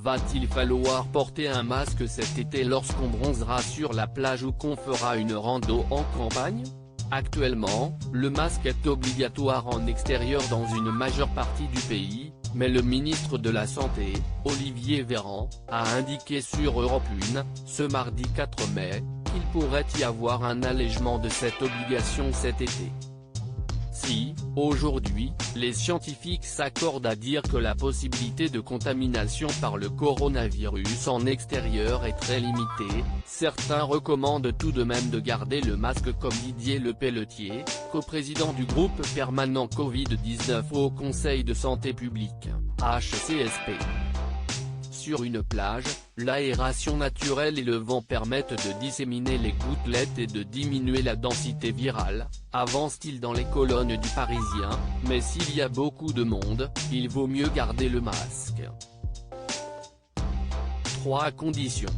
Va-t-il falloir porter un masque cet été lorsqu'on bronzera sur la plage ou qu'on fera une rando en campagne? Actuellement, le masque est obligatoire en extérieur dans une majeure partie du pays, mais le ministre de la Santé, Olivier Véran, a indiqué sur Europe 1, ce mardi 4 mai, qu'il pourrait y avoir un allègement de cette obligation cet été. Si, aujourd'hui, les scientifiques s'accordent à dire que la possibilité de contamination par le coronavirus en extérieur est très limitée, certains recommandent tout de même de garder le masque comme Didier Lepelletier, coprésident du groupe permanent Covid-19 au Conseil de santé publique, HCSP. Sur une plage, l'aération naturelle et le vent permettent de disséminer les gouttelettes et de diminuer la densité virale, avance-t-il dans les colonnes du Parisien, mais s'il y a beaucoup de monde, il vaut mieux garder le masque. 3 conditions.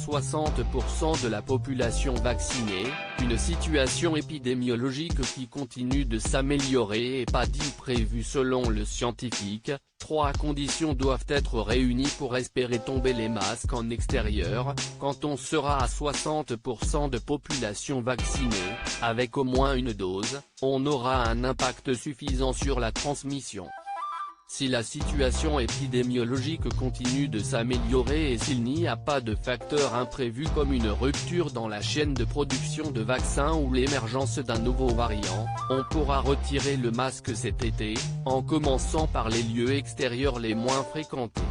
60% de la population vaccinée, une situation épidémiologique qui continue de s'améliorer et pas d'imprévu selon le scientifique. 3 conditions doivent être réunies pour espérer tomber les masques en extérieur, quand on sera à 60% de population vaccinée, avec au moins une dose, on aura un impact suffisant sur la transmission. Si la situation épidémiologique continue de s'améliorer et s'il n'y a pas de facteurs imprévus comme une rupture dans la chaîne de production de vaccins ou l'émergence d'un nouveau variant, on pourra retirer le masque cet été, en commençant par les lieux extérieurs les moins fréquentés.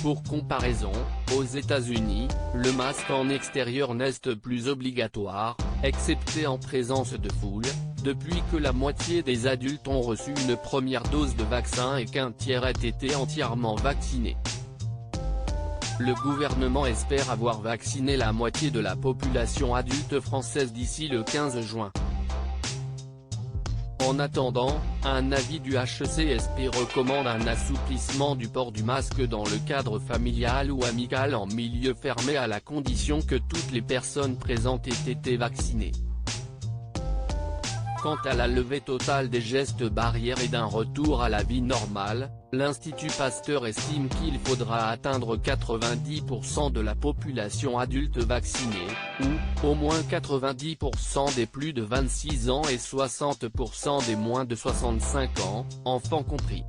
Pour comparaison, aux États-Unis, le masque en extérieur n'est plus obligatoire, excepté en présence de foule, depuis que la moitié des adultes ont reçu une première dose de vaccin et qu'un tiers ait été entièrement vacciné. Le gouvernement espère avoir vacciné la moitié de la population adulte française d'ici le 15 juin. En attendant, un avis du HCSP recommande un assouplissement du port du masque dans le cadre familial ou amical en milieu fermé à la condition que toutes les personnes présentes aient été vaccinées. Quant à la levée totale des gestes barrières et d'un retour à la vie normale, l'Institut Pasteur estime qu'il faudra atteindre 90% de la population adulte vaccinée, ou, au moins 90% des plus de 26 ans et 60% des moins de 65 ans, enfants compris.